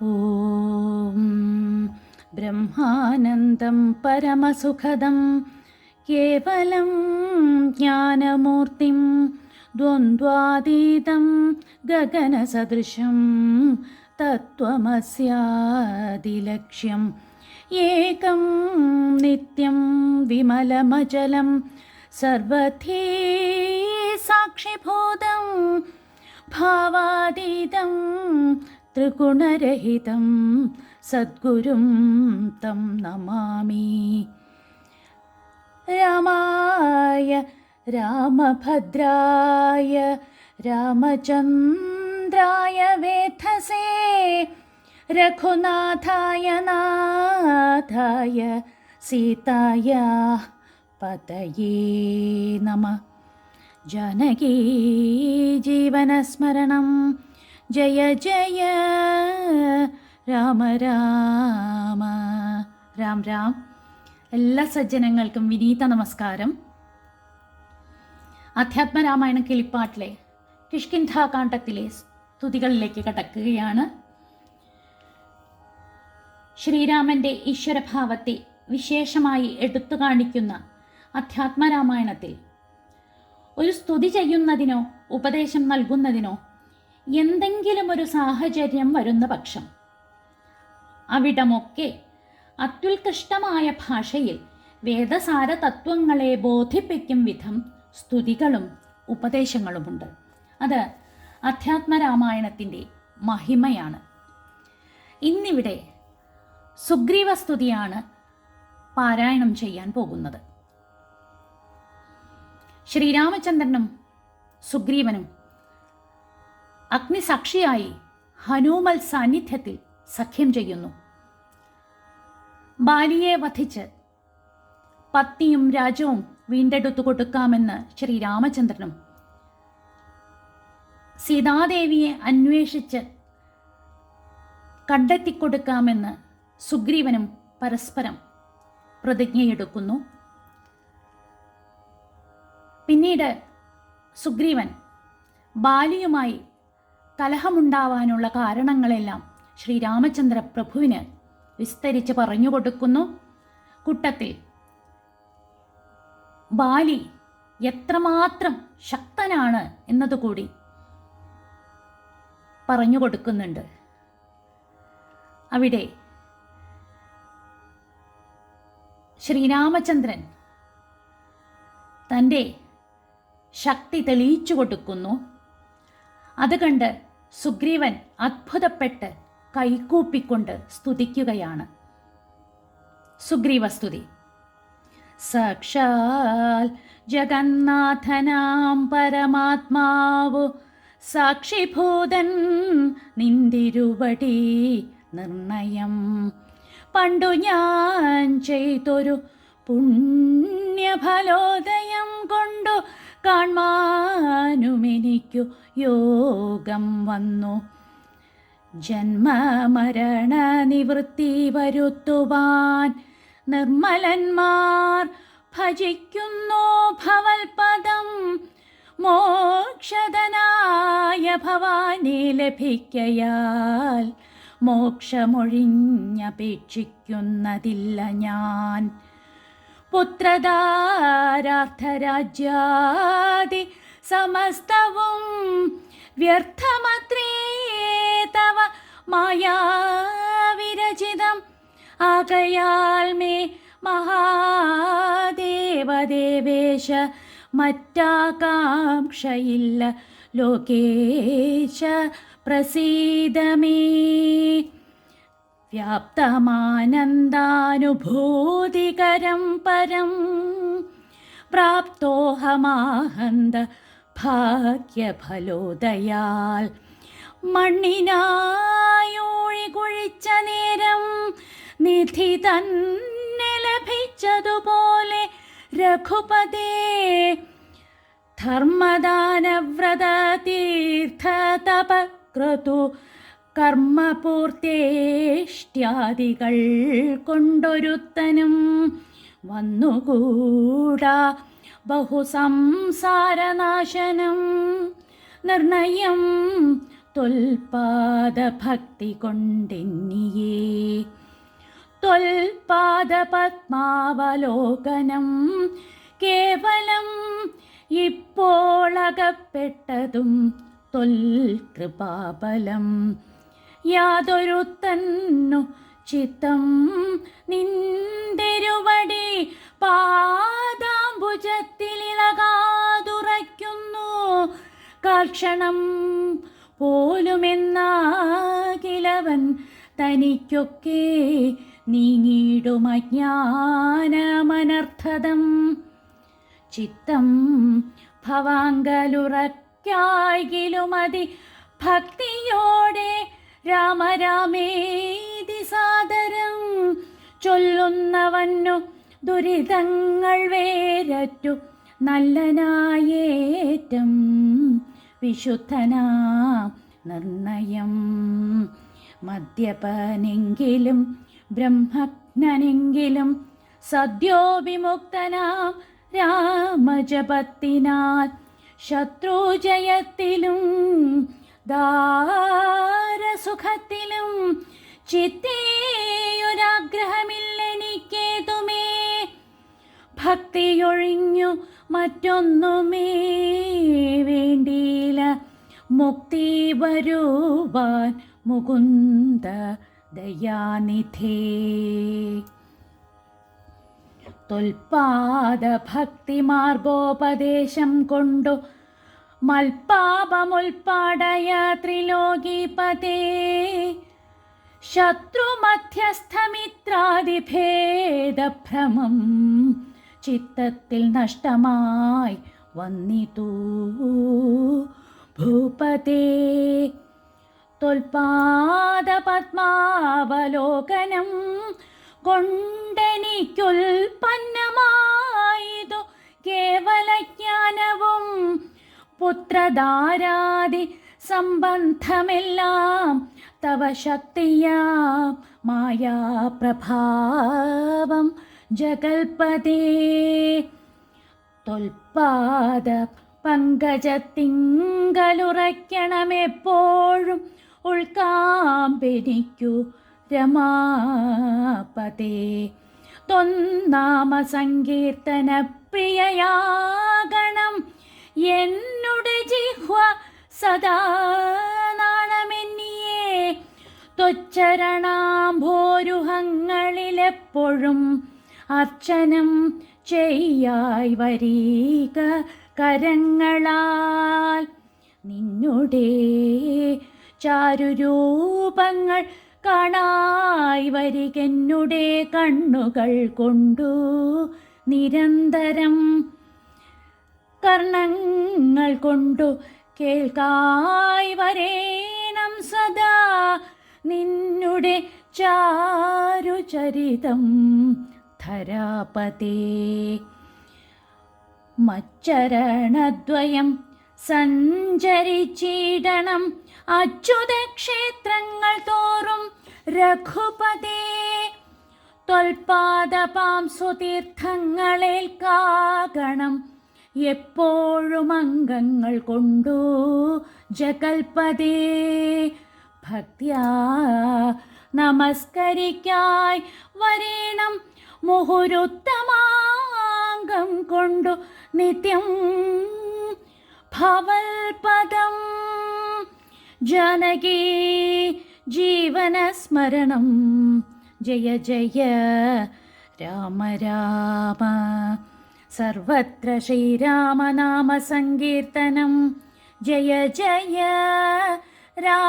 ഓം ബ്രഹ്മാനന്ദം പരമസുഖദം കേവലം ജ്ഞാനമൂർത്തിം ദ്വന്ദ്വാതീതം ഗഗനസദൃശം തത്വമസ്യാദിലക്ഷ്യം ഏകം നിത്യം വിമലമചലം സർവധി സാക്ഷിഭൂതം ഭാവാതീതം ത്രിഗുണരഹിതം സദ്ഗുരും തം നമാമി. രാമായ രാമഭദ്രായ രാമചന്ദ്രായ വേധസേ രഘുനാഥായ നാഥായ സീതായ പതയേ നമഃ. ജാനകീ ജീവനസ്മരണം ജയ ജയ രാമ രാമ. രാം രാം. എല്ലാ സജ്ജനങ്ങൾക്കും വിനീത നമസ്കാരം. അധ്യാത്മരാമായണ കിളിപ്പാട്ടിലെ കിഷ്കിന്ധാകാണ്ഡത്തിലെ സ്തുതികളിലേക്ക് കടക്കുകയാണ്. ശ്രീരാമൻ്റെ ഈശ്വരഭാവത്തെ വിശേഷമായി എടുത്തു കാണിക്കുന്ന അധ്യാത്മരാമായണത്തിൽ ഒരു സ്തുതി ചെയ്യുന്നതിനോ ഉപദേശം നൽകുന്നതിനോ എന്തെങ്കിലും ഒരു സാഹചര്യം വരുന്ന പക്ഷം അവിടമൊക്കെ അത്യുത്കൃഷ്ടമായ ഭാഷയിൽ വേദസാര തത്വങ്ങളെ ബോധിപ്പിക്കും വിധം സ്തുതികളും ഉപദേശങ്ങളുമുണ്ട്. അത് അധ്യാത്മരാമായണത്തിൻ്റെ മഹിമയാണ്. ഇന്നിവിടെ സുഗ്രീവസ്തുതിയാണ് പാരായണം ചെയ്യാൻ പോകുന്നത്. ശ്രീരാമചന്ദ്രനും സുഗ്രീവനും അഗ്നിസാക്ഷിയായി ഹനുമൽ സാന്നിധ്യത്തിൽ സഖ്യം ചെയ്യുന്നു. ബാലിയെ വധിച്ച് പത്നിയും രാജ്യവും വീണ്ടെടുത്തു കൊടുക്കാമെന്ന് ശ്രീരാമചന്ദ്രനും സീതാദേവിയെ അന്വേഷിച്ച് കണ്ടെത്തിക്കൊടുക്കാമെന്ന് സുഗ്രീവനും പരസ്പരം പ്രതിജ്ഞയെടുക്കുന്നു. പിന്നീട് സുഗ്രീവൻ ബാലിയുമായി കലഹമുണ്ടാവാനുള്ള കാരണങ്ങളെല്ലാം ശ്രീരാമചന്ദ്ര പ്രഭുവിന് വിസ്തരിച്ച് പറഞ്ഞു കൊടുക്കുന്നു. കൂട്ടത്തിൽ ബാലി എത്രമാത്രം ശക്തനാണ് എന്നതുകൂടി പറഞ്ഞു കൊടുക്കുന്നുണ്ട്. അവിടെ ശ്രീരാമചന്ദ്രൻ തൻ്റെ ശക്തി തെളിയിച്ചു കൊടുക്കുന്നു. അത് കണ്ട് സുഗ്രീവൻ അത്ഭുതപ്പെട്ട് കൈകൂപ്പിക്കൊണ്ട് സ്തുതിക്കുകയാണ്. സുഗ്രീവസ്തുതി. സാക്ഷാൽ ജഗന്നാഥനാം പരമാത്മാവു സാക്ഷിഭൂതൻ നിന്തിരുവടി നിർണയം പണ്ടു ഞാൻ ചെയ്തൊരു പുണ്യഫലോദയം കൊണ്ടു കാൺമാനുമെനിക്കു യോഗം വന്നു. ജന്മമരണ നിവൃത്തി വരുത്തുവാൻ നിർമ്മലന്മാർ ഭജിക്കുന്നു ഭവൽപദം. മോക്ഷദനായ ഭവാനെ ലഭിക്കയാൽ മോക്ഷമൊഴിഞ്ഞപേക്ഷിക്കുന്നതില്ല ഞാൻ. പുത്രധാരാർത്ഥരാജ്യാദി സമസ്തവും വ്യർത്ഥമത്രേ തവ മായാവിരചിതം. ആകയാൽ മേ മഹാദേവദേവേശ മറ്റാകാംക്ഷയില്ല ലോകേശ പ്രസീദമേ. വ്യാപ്തമാനന്ദാനുഭൂതികരം പരം പ്രാപ്തോഹമാഹന്ത ഭാഗ്യഫലോദയാൽ. മണ്ണിനായൂഴി കുഴിച്ച നേരം നിധി തന്നെ ലഭിച്ചതുപോലെ രഘുപതേ. ധർമ്മദാനവ്രത തീർത്ഥ തപക്രതു കർമ്മപൂർത്തേഷ്ട്യാദികൾ കൊണ്ടൊരുത്തനും വന്നുകൂടാ ബഹുസംസാരനാശനം. നിർണയം തൊൽപാദഭക്തി കൊണ്ടെന്നിയേ. ത്വൽപാദപത്മാവലോകനം കേവലം ഇപ്പോളകപ്പെട്ടതും ത്വൽകൃപാബലം. യാതൊരുത്തന്നു ചിത്തം നിന്തിരുവടി പാദാംബുജത്തിലിളകാതുറയ്ക്കുന്നു. കാൽക്ഷണം പോലുമെന്നാകിലവൻ തനിക്കൊക്കെ നീങ്ങിടുമജ്ഞാനമനർത്ഥതം. ചിത്തം ഭവാങ്കലുറയ്ക്കായിലുമതി ഭക്തിയോടെ രാമരാമേതി സാദരം ചൊല്ലുന്നവന്നു ദുരിതങ്ങൾ വേരറ്റു നല്ലനായേറ്റം വിശുദ്ധനാ നിർണയം. മദ്യപനെങ്കിലും ബ്രഹ്മജ്ഞനെങ്കിലും സദ്യോ വിമുക്തനാം രാമജപത്തിനാൽ ശത്രുജയത്തിലും ദാരസുഖത്തിലും ചിത്തേയൊരാഗ്രഹമില്ലെനിക്കേതുമേ. ഭക്തിയൊഴിഞ്ഞു മറ്റൊന്നുമേ വേണ്ടിയില്ല മുക്തി വരുവാൻ മുകുന്ദ ദയാനിധേ. ത്വൽപാദഭക്തി മാർഗോപദേശം കൊണ്ടു മൽപാപമുൽപ്പാടയ ത്രിലോകീപതേ. ശത്രുമധ്യസ്ഥമിത്രാദിഭേദഭ്രമം ചിത്തത്തിൽ നഷ്ടമായി വന്നിതൂ ഭൂപതേ. ത്വൽപാദപത്മാവലോകനം കൊണ്ടെനിക്കുൽപ്പന്നമായതു കേവലജ്ഞാനവും പുത്രധാരാദി സംബന്ധമെല്ലാം തവ ശക്തിയാ മായാപ്രഭാവം ജഗൽപദേ. ത്വൽപാദ പങ്കജത്തിങ്കലുറയ്ക്കണമെപ്പോഴും ഉൾക്കാമ്പെനിക്കു രമാപതേ. ത്വന്നാമ സങ്കീർത്തന പ്രിയയാഗണം എന്നുടെ ജിഹ്വ സദാ നാണമെന്നിയേ. ത്വച്ചരണാംഭോരുഹങ്ങളിലെപ്പോഴും അർച്ചനം ചെയ്യായി വരീക കരങ്ങളാൽ. നിന്നുടെ ചാരുരൂപങ്ങൾ കാണായി വരികെന്നുടെ കണ്ണുകൾ കൊണ്ടു നിരന്തരം. കർണങ്ങൾ കൊണ്ടു കേൾക്കായി വരേണം സദാ നിന്നുടെ ചാരുചരിതം ധരാപതേ. മച്ചരണദ്വയം സഞ്ചരിച്ചിടണം അച്യുതക്ഷേത്രങ്ങൾ തോറും രഘുപതേ. ത്വൽപാദപാംസുതീർത്ഥങ്ങളേൽക്കാകണം എപ്പോഴും അംഗങ്ങൾ കൊണ്ടു ജഗൽപദേ. ഭക്ത്യാ നമസ്കരിക്കായി വരേണം മുഹുരുത്തമാംഗം കൊണ്ടു നിത്യം ഭവൽപദം. ജാനകി ജീവനസ്മരണം ജയ ജയ രാമ രാമ. സർവത്ര ശ്രീരാമനാമ സങ്കീർത്തനം ജയ ജയ രാമ